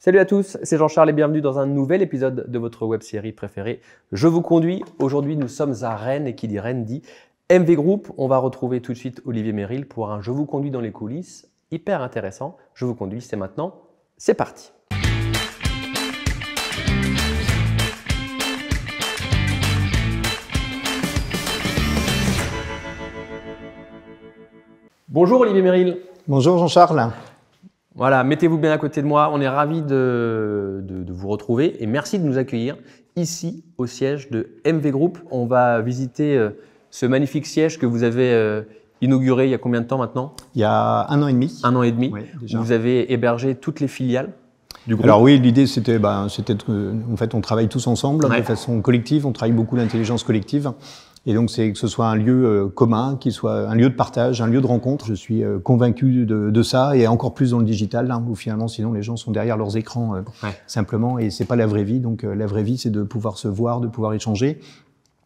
Salut à tous, c'est Jean-Charles et bienvenue dans un nouvel épisode de votre web-série préférée. Je vous conduis. Aujourd'hui, nous sommes à Rennes et qui dit Rennes dit MV Group. On va retrouver tout de suite Olivier Meril pour un Je vous conduis dans les coulisses hyper intéressant. Je vous conduis, c'est maintenant. C'est parti. Bonjour Olivier Meril. Bonjour Jean-Charles. Voilà, mettez-vous bien à côté de moi. On est ravis de vous retrouver et merci de nous accueillir ici au siège de MV Group. On va visiter ce magnifique siège que vous avez inauguré il y a combien de temps maintenant? Il y a 1 an et demi. 1 an et demi. Oui, déjà. Vous avez hébergé toutes les filiales du groupe. Alors oui, l'idée c'était en fait on travaille tous ensemble Ouais. de façon collective, on travaille beaucoup l'intelligence collective. Et donc, c'est que ce soit un lieu commun, qu'il soit un lieu de partage, un lieu de rencontre. Je suis convaincu de ça, et encore plus dans le digital, hein, où finalement, sinon, les gens sont derrière leurs écrans simplement, et c'est pas la vraie vie. Donc, la vraie vie, c'est de pouvoir se voir, de pouvoir échanger.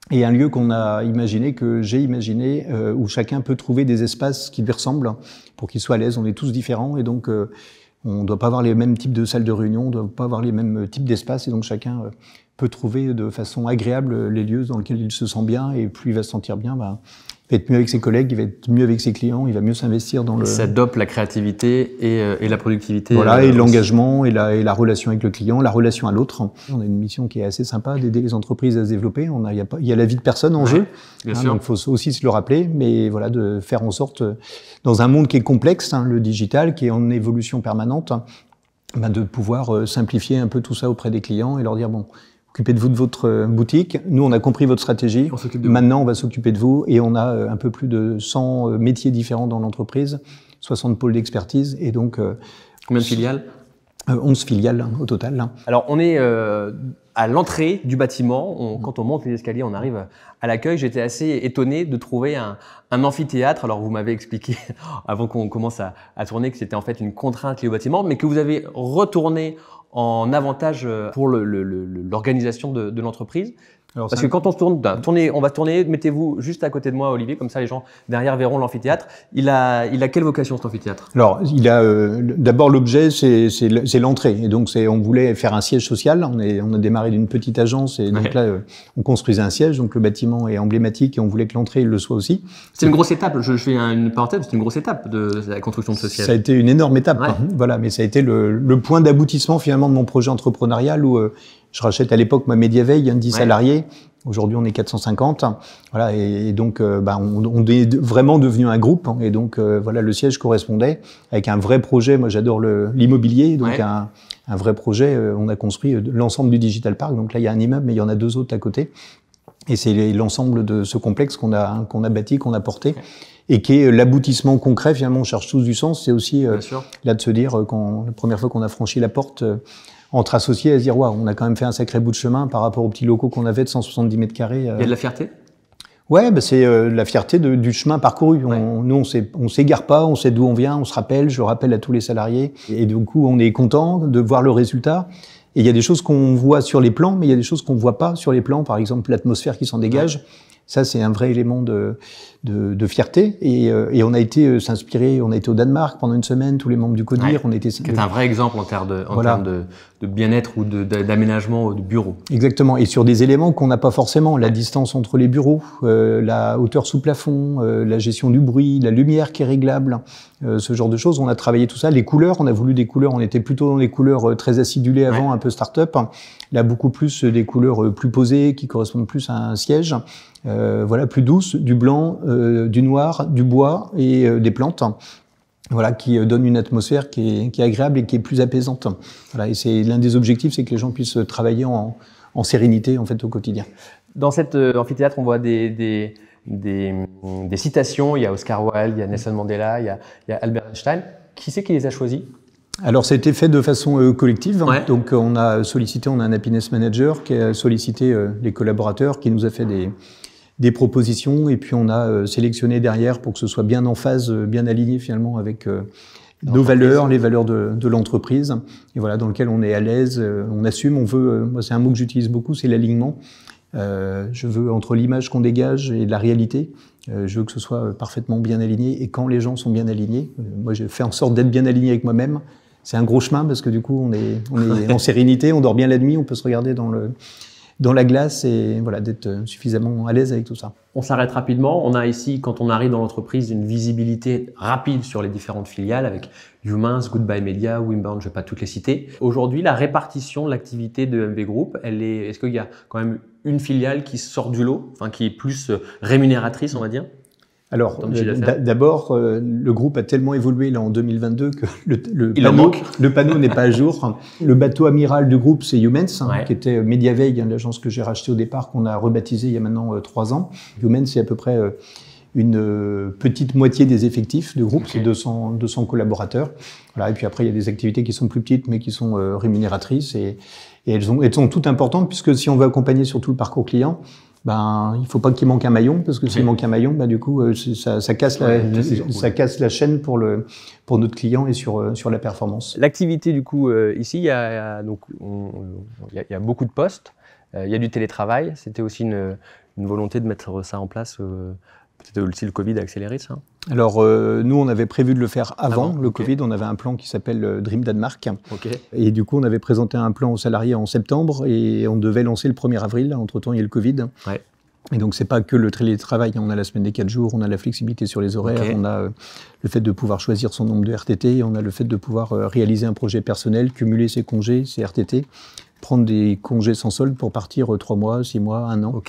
Et un lieu qu'on a imaginé, que j'ai imaginé, où chacun peut trouver des espaces qui lui ressemblent, pour qu'il soit à l'aise. On est tous différents, et donc on ne doit pas avoir les mêmes types de salles de réunion, on ne doit pas avoir les mêmes types d'espaces, et donc chacun peut trouver de façon agréable les lieux dans lesquels il se sent bien, et plus il va se sentir bien, il va être mieux avec ses collègues, il va être mieux avec ses clients, il va mieux s'investir dans le... Ça dope la créativité et la productivité. Voilà, et l'engagement et la relation avec le client, la relation à l'autre. On a une mission qui est assez sympa, d'aider les entreprises à se développer. Il y a la vie de personne en jeu, bien sûr. donc il faut aussi se le rappeler, mais voilà, de faire en sorte, dans un monde qui est complexe, le digital, qui est en évolution permanente, de pouvoir simplifier un peu tout ça auprès des clients et leur dire, bon, occupez-vous de votre boutique. Nous, on a compris votre stratégie. Maintenant, on va s'occuper de vous. Et on a un peu plus de 100 métiers différents dans l'entreprise, 60 pôles d'expertise. Et donc, Combien de filiales? 11 filiales au total. Alors, on est à l'entrée du bâtiment. Quand on monte les escaliers, on arrive à l'accueil. J'étais assez étonné de trouver un amphithéâtre. Alors, vous m'avez expliqué, avant qu'on commence à tourner, que c'était en fait une contrainte liée au bâtiment, mais que vous avez retourné en avantage pour l'organisation de l'entreprise. Parce que quand on se tourne, on va tourner, mettez-vous juste à côté de moi, Olivier, comme ça les gens derrière verront l'amphithéâtre. Il a quelle vocation cet amphithéâtre? Alors, il a d'abord l'objet, c'est l'entrée. Et donc, on voulait faire un siège social. On a démarré d'une petite agence et donc là, on construisait un siège. Donc, le bâtiment est emblématique et on voulait que l'entrée le soit aussi. C'est une grosse étape. Je fais une parenthèse. C'est une grosse étape de la construction de ce siège. Ça a été une énorme étape. Voilà, mais ça a été le point d'aboutissement finalement de mon projet entrepreneurial où je rachète à l'époque ma Mediaveil, 10 salariés. Aujourd'hui, on est 450. Voilà, et donc, on est vraiment devenu un groupe. Et donc, voilà, le siège correspondait avec un vrai projet. Moi, j'adore l'immobilier. Donc, un vrai projet. On a construit l'ensemble du Digital Park. Donc là, il y a un immeuble, mais il y en a 2 autres à côté. Et c'est l'ensemble de ce complexe qu'on a bâti, qu'on a porté. Et qui est l'aboutissement concret. Finalement, on cherche tous du sens. C'est aussi là de se dire, la première fois qu'on a franchi la porte, entre associés, à se dire, waouh, on a quand même fait un sacré bout de chemin par rapport aux petits locaux qu'on avait de 170 mètres carrés. Il y a de la fierté? Ouais, c'est la fierté du chemin parcouru. Nous, on s'égare pas, on sait d'où on vient, on se rappelle, je rappelle à tous les salariés. Et du coup, on est content de voir le résultat. Et il y a des choses qu'on voit sur les plans, mais il y a des choses qu'on voit pas sur les plans. Par exemple, l'atmosphère qui s'en dégage. Ça, c'est un vrai élément de fierté. Et on a été s'inspirer, on a été au Danemark pendant une semaine, tous les membres du CODIR. C'est un vrai exemple en termes de bien-être ou d'aménagement de bureau. Exactement. Et sur des éléments qu'on n'a pas forcément. La distance entre les bureaux, la hauteur sous plafond, la gestion du bruit, la lumière qui est réglable, ce genre de choses. On a travaillé tout ça. Les couleurs, on a voulu des couleurs. On était plutôt dans les couleurs très acidulées avant, un peu start-up. Là, beaucoup plus des couleurs plus posées, qui correspondent plus à un siège. Voilà, plus douce, du blanc, du noir, du bois et des plantes. Voilà, qui donne une atmosphère qui est agréable et qui est plus apaisante. Voilà, et c'est l'un des objectifs, c'est que les gens puissent travailler en sérénité en fait au quotidien. Dans cet amphithéâtre, on voit des citations. Il y a Oscar Wilde, il y a Nelson Mandela, il y a Albert Einstein. Qui c'est qui les a choisis? Alors, ça a été fait de façon collective. Donc, on a un happiness manager qui a sollicité les collaborateurs, qui nous a fait des propositions, et puis on a sélectionné derrière pour que ce soit bien en phase, bien aligné finalement avec nos valeurs, les valeurs de l'entreprise, et voilà, dans lequel on est à l'aise, on assume, on veut, moi c'est un mot que j'utilise beaucoup, c'est l'alignement. Je veux, entre l'image qu'on dégage et la réalité, je veux que ce soit parfaitement bien aligné, et quand les gens sont bien alignés, moi j'ai fait en sorte d'être bien aligné avec moi-même, c'est un gros chemin parce que du coup, on est en sérénité, on dort bien la nuit, on peut se regarder dans la glace et voilà, d'être suffisamment à l'aise avec tout ça. On s'arrête rapidement. On a ici, quand on arrive dans l'entreprise, une visibilité rapide sur les différentes filiales avec Humans, Goodbye Media, Wimborne, je ne vais pas toutes les citer. Aujourd'hui, la répartition de l'activité de MV Group, est-ce qu'il y a quand même une filiale qui sort du lot, enfin qui est plus rémunératrice, on va dire? Alors, d'abord, le groupe a tellement évolué là en 2022 que le panneau n'est pas à jour. Le bateau amiral du groupe, c'est Humans, qui était Mediaveil, l'agence que j'ai rachetée au départ, qu'on a rebaptisée il y a maintenant 3 ans. Humans, c'est à peu près une petite moitié des effectifs du groupe, c'est 200 collaborateurs. Voilà, et puis après, il y a des activités qui sont plus petites, mais qui sont rémunératrices. Et elles sont toutes importantes, puisque si on veut accompagner sur tout le parcours client, il faut pas qu'il manque un maillon, parce que s'il manque un maillon, du coup, ça casse la chaîne pour notre client et sur la performance. L'activité, du coup, ici, il y a beaucoup de postes, il y a du télétravail. C'était aussi une volonté de mettre ça en place. Peut-être aussi le Covid a accéléré ça. Alors, nous, on avait prévu de le faire avant le Covid. On avait un plan qui s'appelle Dream Danemark. Et du coup, on avait présenté un plan aux salariés en septembre et on devait lancer le 1er avril. Entre-temps, il y a le Covid. Ouais. Et donc, c'est pas que le télétravail. On a la semaine des 4 jours, on a la flexibilité sur les horaires, on a le fait de pouvoir choisir son nombre de RTT, on a le fait de pouvoir réaliser un projet personnel, cumuler ses congés, ses RTT, prendre des congés sans solde pour partir 3 mois, 6 mois, 1 an.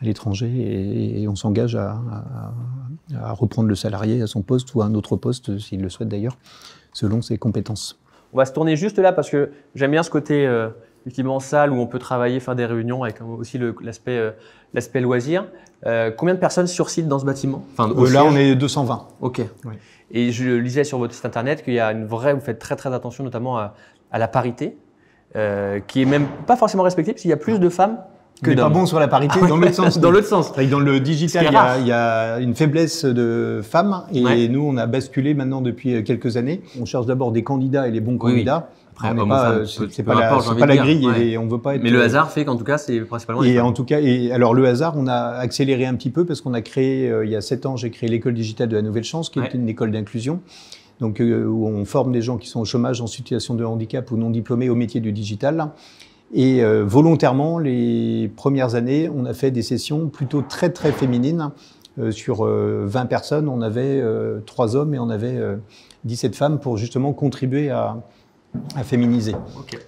À l'étranger et on s'engage à reprendre le salarié à son poste ou à un autre poste, s'il le souhaite d'ailleurs, selon ses compétences. On va se tourner juste là parce que j'aime bien ce côté effectivement salle où on peut travailler, faire des réunions avec aussi l'aspect loisir. Combien de personnes sur site dans ce bâtiment? Là, on est 220. Ok. Ouais. Et je lisais sur votre site internet qu'il y a vous faites très très attention notamment à la parité, qui est même pas forcément respectée parce qu'il y a plus de femmes que pas bon sur la parité dans l'autre sens. Dans l'autre sens. Dans le digital, il y a une faiblesse de femmes et nous, on a basculé maintenant depuis quelques années. On cherche d'abord des candidats et les bons candidats. Après, c'est pas la grille et on veut pas être. Mais le hasard fait qu'en tout cas, c'est principalement. Et en tout cas, alors le hasard, on a accéléré un petit peu parce qu'on a créé il y a 7 ans, j'ai créé l'école digitale de la Nouvelle Chance, qui est une école d'inclusion. Donc où on forme des gens qui sont au chômage, en situation de handicap ou non diplômés au métier du digital. Et volontairement, les premières années, on a fait des sessions plutôt très très féminines. Sur 20 personnes, on avait 3 hommes et on avait 17 femmes pour justement contribuer à féminiser.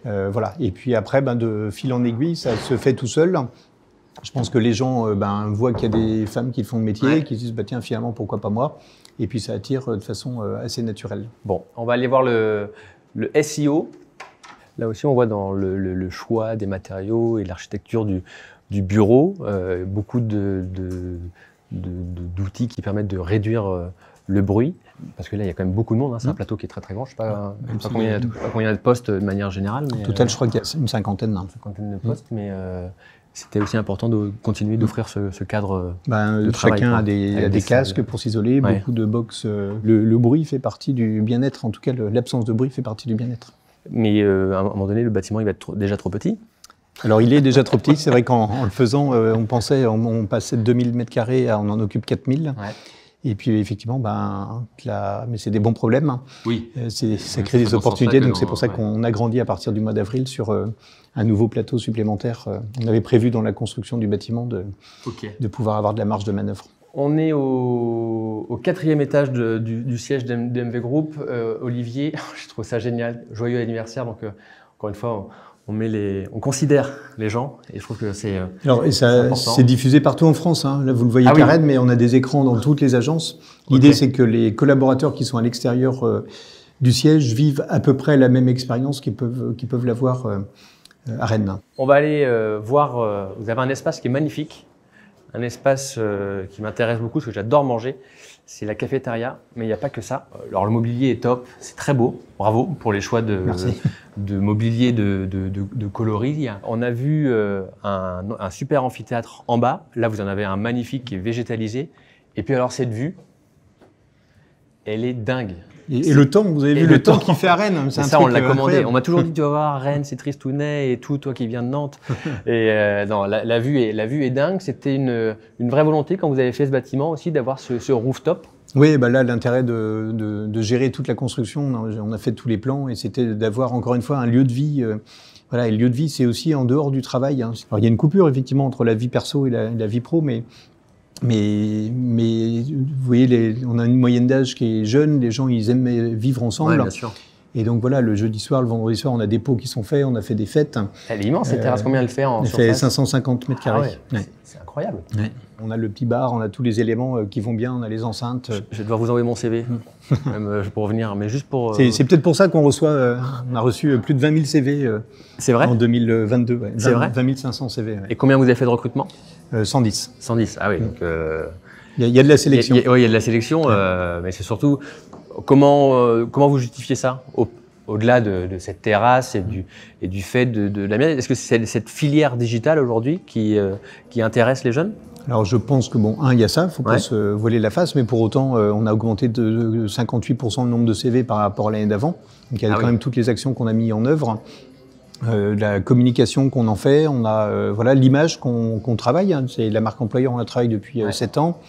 Voilà. Et puis après, de fil en aiguille, ça se fait tout seul. Je pense que les gens voient qu'il y a des femmes qui font le métier, qui se disent tiens, finalement, pourquoi pas moi? Et puis ça attire de façon assez naturelle. Bon, on va aller voir le SEO. Là aussi, on voit dans le choix des matériaux et l'architecture du bureau, beaucoup d'outils qui permettent de réduire le bruit. Parce que là, il y a quand même beaucoup de monde. C'est un plateau qui est très très grand. Je ne sais pas combien il y a de postes de manière générale. Mais, au total, je crois qu'il y a une cinquantaine. Une cinquantaine de postes, mais c'était aussi important de continuer d'offrir ce cadre de travail. Chacun a des casques pour s'isoler, beaucoup de box. Le bruit fait partie du bien-être. En tout cas, l'absence de bruit fait partie du bien-être. Mais à un moment donné, le bâtiment il va être déjà trop petit. Alors, il est déjà trop petit. C'est vrai qu'en le faisant, on passait de 2000 m² à on en occupe 4000. Et puis, effectivement, mais c'est des bons problèmes. Oui. Ça crée des opportunités. Donc, c'est pour ça qu'on a grandi à partir du mois d'avril sur un nouveau plateau supplémentaire. On avait prévu dans la construction du bâtiment de pouvoir avoir de la marge de manœuvre. On est au 4e étage du siège d'MV Group. Olivier, je trouve ça génial. Joyeux anniversaire. Donc, encore une fois, on considère les gens et je trouve que c'est c'est diffusé partout en France. Là, vous le voyez qu'à Rennes, mais on a des écrans dans toutes les agences. L'idée, c'est que les collaborateurs qui sont à l'extérieur du siège vivent à peu près la même expérience qu'ils peuvent l'avoir à Rennes. On va aller voir. Vous avez un espace qui est magnifique. Un espace qui m'intéresse beaucoup parce que j'adore manger, c'est la cafétéria, mais il n'y a pas que ça. Alors le mobilier est top, c'est très beau, bravo pour les choix de mobilier de coloris. On a vu un super amphithéâtre en bas, là vous en avez un magnifique qui est végétalisé, et puis alors cette vue, elle est dingue. Et le temps, vous avez vu le temps qu'il fait à Rennes, c'est ça, on l'a commandé. On m'a toujours dit, tu vas voir, Rennes, c'est tristounet et tout, toi qui viens de Nantes. Et non, la vue est dingue. C'était une vraie volonté quand vous avez fait ce bâtiment aussi d'avoir ce rooftop. Oui, bah là, l'intérêt de gérer toute la construction, on a fait tous les plans et c'était d'avoir encore une fois un lieu de vie. Voilà, et le lieu de vie, c'est aussi en dehors du travail. Hein. Alors, il y a une coupure effectivement entre la vie perso et la vie pro, mais vous voyez, on a une moyenne d'âge qui est jeune. Les gens, ils aiment vivre ensemble. Ouais, bien sûr. Et donc voilà, le jeudi soir, le vendredi soir, on a des pots qui sont faits, on a fait des fêtes. Elle est immense cette terrasse. Combien elle fait en surface? Elle fait 550 mètres carrés. Ah ouais, c'est incroyable. Ouais. On a le petit bar, on a tous les éléments qui vont bien, on a les enceintes. Je vais devoir vous envoyer mon CV même, pour revenir, mais juste pour. C'est peut-être pour ça qu'on reçoit, on a reçu plus de 20 000 CV c'est vrai en 2022. Ouais. C'est vrai 20 500 CV. Ouais. Et combien vous avez fait de recrutement? 110. 110, ah oui. Donc, il y a de la sélection. Oui, il y a de la sélection, mais c'est surtout comment vous justifiez ça au-delà de cette terrasse et du fait de la mienne. Est-ce que c'est cette filière digitale aujourd'hui qui intéresse les jeunes? Alors je pense que il y a ça, il ne faut pas se voiler la face, mais pour autant, on a augmenté de 58% le nombre de CV par rapport à l'année d'avant. Donc il y a quand même toutes les actions qu'on a mis en œuvre, la communication qu'on en fait, on a l'image qu'on travaille. Hein, c'est la marque employeur, on la travaille depuis 7 ans.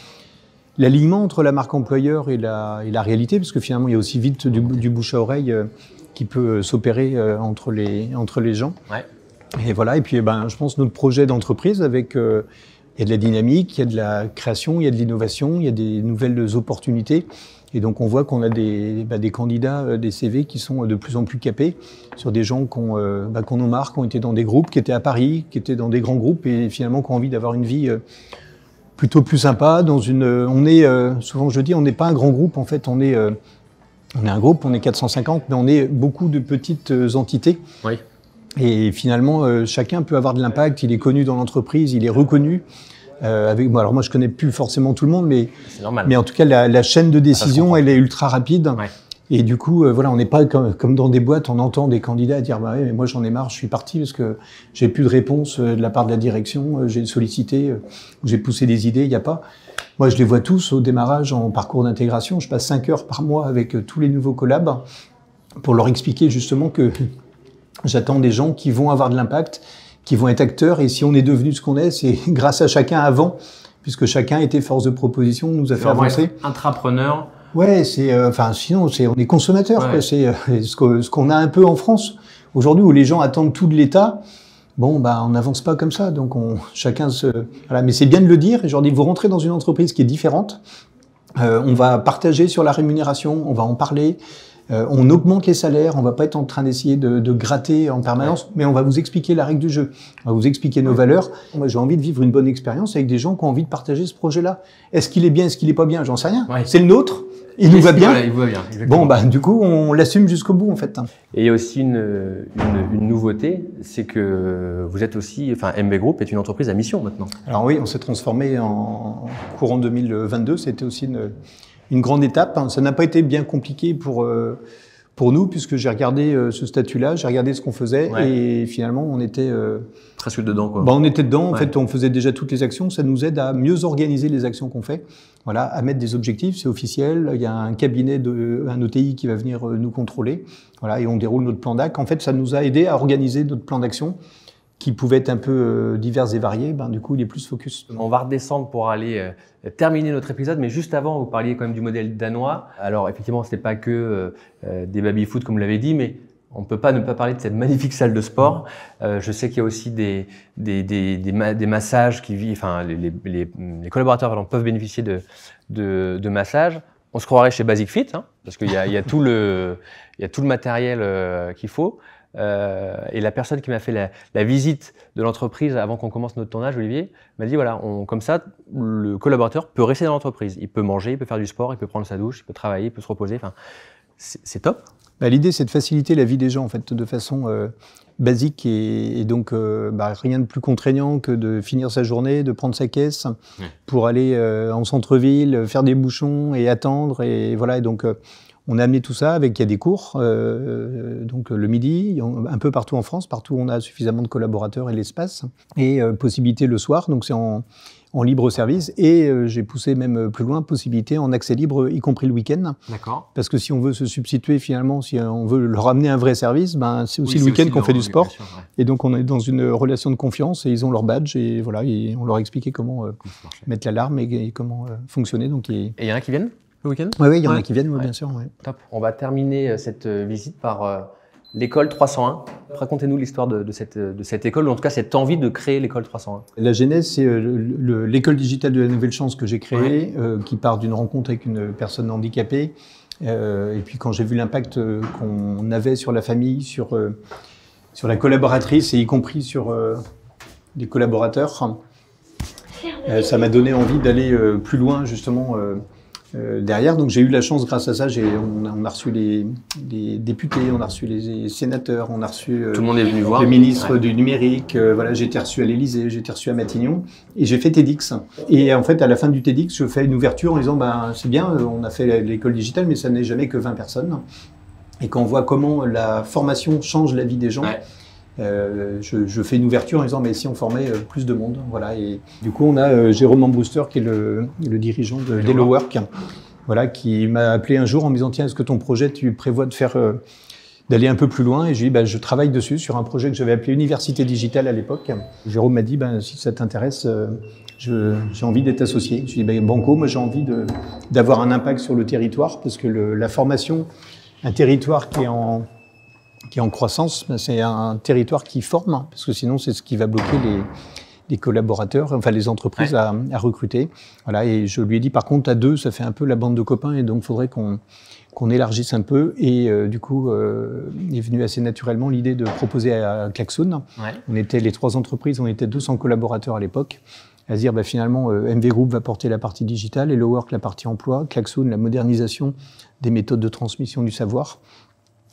L'alignement entre la marque employeur et la réalité, parce que finalement il y a aussi vite du bouche à oreille qui peut s'opérer entre les gens. Ouais. Et voilà. Et puis je pense notre projet d'entreprise avec il y a de la dynamique, il y a de la création, il y a de l'innovation, il y a des nouvelles opportunités. Et donc, on voit qu'on a des candidats, des CV qui sont de plus en plus capés sur des gens qu'on en marre, qui ont été dans des groupes, qui étaient à Paris, qui étaient dans des grands groupes et finalement qui ont envie d'avoir une vie plutôt plus sympa. Souvent je dis, on n'est pas un grand groupe. En fait, on est un groupe, on est 450, mais on est beaucoup de petites entités. Oui. Et finalement, chacun peut avoir de l'impact. Il est connu dans l'entreprise, il est reconnu. Alors moi, je connais plus forcément tout le monde, mais en tout cas, la chaîne de décision, elle est ultra rapide. Ouais. Et du coup, on n'est pas comme dans des boîtes, on entend des candidats dire ouais, mais moi j'en ai marre, je suis parti parce que j'ai plus de réponse de la part de la direction, j'ai sollicité, j'ai poussé des idées, il n'y a pas. Moi, je les vois tous au démarrage en parcours d'intégration. Je passe 5 heures par mois avec tous les nouveaux collabs pour leur expliquer justement que j'attends des gens qui vont avoir de l'impact, qui vont être acteurs. Et si on est devenu ce qu'on est, c'est grâce à chacun avant, puisque chacun était force de proposition, nous a fait avancer. Intrapreneur. Ouais, sinon, on est consommateur. Ouais. C'est ce qu'on a un peu en France aujourd'hui, où les gens attendent tout de l'État. On n'avance pas comme ça. Donc, voilà. Mais c'est bien de le dire. Et je leur dis, vous rentrez dans une entreprise qui est différente. On va partager sur la rémunération, on va en parler. On augmente les salaires, on va pas être en train d'essayer de gratter en permanence, mais on va vous expliquer la règle du jeu, on va vous expliquer nos valeurs. Moi, j'ai envie de vivre une bonne expérience avec des gens qui ont envie de partager ce projet-là. Est-ce qu'il est bien, est-ce qu'il est pas bien? J'en sais rien. Ouais. C'est le nôtre, il nous va bien. Voilà, il vous va bien. Exactement. Du coup, on l'assume jusqu'au bout, en fait. Et il y a aussi une nouveauté, c'est que vous êtes aussi, MB Group est une entreprise à mission maintenant. Alors oui, on s'est transformé en courant 2022, c'était aussi une grande étape. Ça n'a pas été bien compliqué pour nous, puisque j'ai regardé ce statut-là, j'ai regardé ce qu'on faisait, et finalement, on était... presque dedans, quoi. On était dedans, en fait, on faisait déjà toutes les actions. Ça nous aide à mieux organiser les actions qu'on fait, à mettre des objectifs, c'est officiel. Il y a un cabinet, un OTI qui va venir nous contrôler, et on déroule notre plan d'action. En fait, ça nous a aidé à organiser notre plan d'action, qui pouvait être un peu divers et variés, du coup, il est plus focus. On va redescendre pour aller terminer notre épisode, mais juste avant, vous parliez quand même du modèle danois. Alors, effectivement, c'était pas que des baby-foot, comme vous l'avez dit, mais on ne peut pas ne pas parler de cette magnifique salle de sport. Je sais qu'il y a aussi des massages les collaborateurs peuvent bénéficier de massages. On se croirait chez Basic Fit, parce qu'il y a tout le matériel qu'il faut. Et la personne qui m'a fait la visite de l'entreprise avant qu'on commence notre tournage, Olivier, m'a dit comme ça, le collaborateur peut rester dans l'entreprise. Il peut manger, il peut faire du sport, il peut prendre sa douche, il peut travailler, il peut se reposer. C'est top. L'idée, c'est de faciliter la vie des gens, en fait, de façon basique et donc rien de plus contraignant que de finir sa journée, de prendre sa caisse pour aller en centre-ville, faire des bouchons et attendre. Et voilà. Et donc, on a amené tout ça il y a des cours, donc le midi, un peu partout en France, partout où on a suffisamment de collaborateurs et l'espace, et possibilité le soir, donc c'est en libre service, et j'ai poussé même plus loin, possibilité en accès libre, y compris le week-end. D'accord. Parce que si on veut se substituer finalement, si on veut leur amener un vrai service, c'est aussi le week-end qu'on fait du sport. Sûr, ouais. Et donc on est dans une relation de confiance, et ils ont leur badge, et on leur a expliqué comment mettre l'alarme et comment fonctionner. Donc, et il y en a qui viennent ? le week-end? Oui, il y en a qui viennent, bien sûr. Ouais. Top. On va terminer cette visite par l'école 301. Racontez-nous l'histoire de cette école, ou en tout cas cette envie de créer l'école 301. La genèse, c'est l'école digitale de la Nouvelle Chance que j'ai créée, qui part d'une rencontre avec une personne handicapée. Et puis quand j'ai vu l'impact qu'on avait sur la famille, sur la collaboratrice et y compris sur les collaborateurs, ça m'a donné envie d'aller plus loin justement derrière. Donc j'ai eu la chance, grâce à ça, on a reçu les députés, on a reçu les sénateurs, on a reçu tout le monde est venu voir. Le ministre du numérique. Voilà, j'ai été reçu à l'Élysée, j'ai été reçu à Matignon et j'ai fait TEDx. Et en fait, à la fin du TEDx, je fais une ouverture en disant c'est bien, on a fait l'école digitale, mais ça n'est jamais que 20 personnes. Et quand on voit comment la formation change la vie des gens, je fais une ouverture en disant mais si on formait plus de monde, voilà. Et du coup on a Jérôme Ambruster qui est le dirigeant de Hello Work, voilà, qui m'a appelé un jour en me disant tiens, est-ce que ton projet tu prévois de faire d'aller un peu plus loin? Et je lui ai dit je travaille dessus sur un projet que j'avais appelé Université Digitale à l'époque. Jérôme m'a dit si ça t'intéresse, j'ai envie d'être associé. Je lui ai dit banco, moi j'ai envie d'avoir un impact sur le territoire, parce que la formation, un territoire qui est en croissance, c'est un territoire qui forme, parce que sinon c'est ce qui va bloquer les collaborateurs, enfin les entreprises à recruter. Voilà, et je lui ai dit par contre à deux, ça fait un peu la bande de copains, et donc il faudrait qu'on élargisse un peu. Et du coup, est venue assez naturellement l'idée de proposer à Klaxoon. On était les 3 entreprises, on était 200 collaborateurs à l'époque, à se dire finalement MV Group va porter la partie digitale, Hello Work la partie emploi, Klaxoon la modernisation des méthodes de transmission du savoir.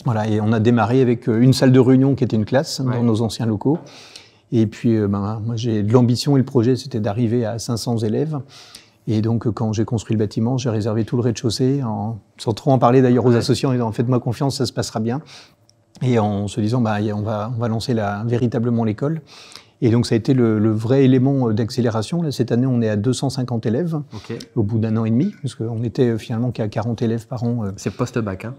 Voilà, et on a démarré avec une salle de réunion qui était une classe dans nos anciens locaux. Et puis, moi, j'ai de l'ambition, et le projet, c'était d'arriver à 500 élèves. Et donc, quand j'ai construit le bâtiment, j'ai réservé tout le rez-de-chaussée, sans trop en parler d'ailleurs aux associés, en disant faites-moi confiance, ça se passera bien. Et en se disant, on va lancer véritablement l'école. Et donc, ça a été le vrai élément d'accélération. Là, cette année, on est à 250 élèves, au bout d'1 an et demi, parce qu'on était finalement qu'à 40 élèves par an. C'est post-bac, hein?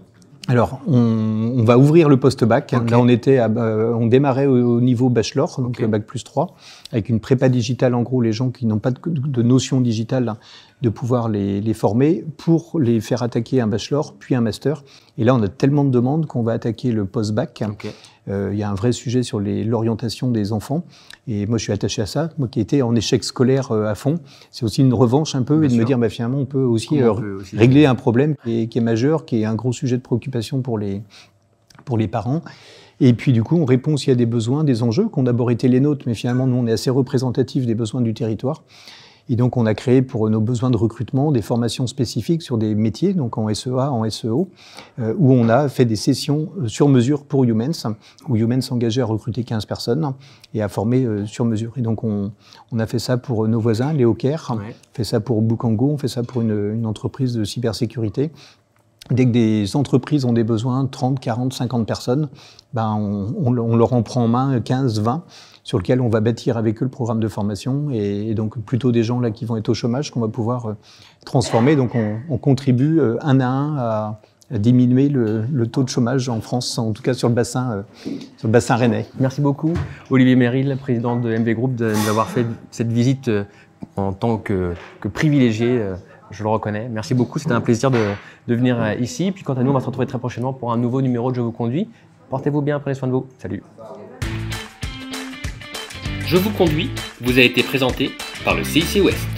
Alors, on va ouvrir le post-bac. Là, on démarrait au niveau bachelor, donc bac plus 3, avec une prépa digitale, en gros, les gens qui n'ont pas de notion digitale, de pouvoir les former pour les faire attaquer un bachelor, puis un master. Et là, on a tellement de demandes qu'on va attaquer le post-bac. Il y a un vrai sujet sur l'orientation des enfants. Et moi, je suis attaché à ça. Moi qui étais en échec scolaire à fond, c'est aussi une revanche un peu, et de me dire, finalement, on peut aussi régler un problème qui est majeur, qui est un gros sujet de préoccupation pour les parents. Et puis, du coup, on répond s'il y a des besoins, des enjeux, qui ont d'abord été les nôtres, mais finalement, nous, on est assez représentatifs des besoins du territoire. Et donc, on a créé pour nos besoins de recrutement des formations spécifiques sur des métiers, donc en SEA, en SEO, où on a fait des sessions sur mesure pour Youmens, où Youmens s'engageait à recruter 15 personnes et à former sur mesure. Et donc, on a fait ça pour nos voisins, Léo Care, on fait ça pour Bookango, on fait ça pour une entreprise de cybersécurité. Dès que des entreprises ont des besoins, 30, 40, 50 personnes, on leur en prend en main 15, 20, sur lequel on va bâtir avec eux le programme de formation, et donc plutôt des gens là qui vont être au chômage qu'on va pouvoir transformer. Donc on contribue un à un à diminuer le taux de chômage en France, en tout cas sur le bassin rennais. Merci beaucoup Olivier Meril, président de MV Group, de nous avoir fait cette visite en tant que privilégié. Je le reconnais. Merci beaucoup, c'était un plaisir de venir ici. Puis quant à nous, on va se retrouver très prochainement pour un nouveau numéro de Je vous conduis. Portez-vous bien, prenez soin de vous. Salut. Je vous conduis vous a été présenté par le CIC Ouest.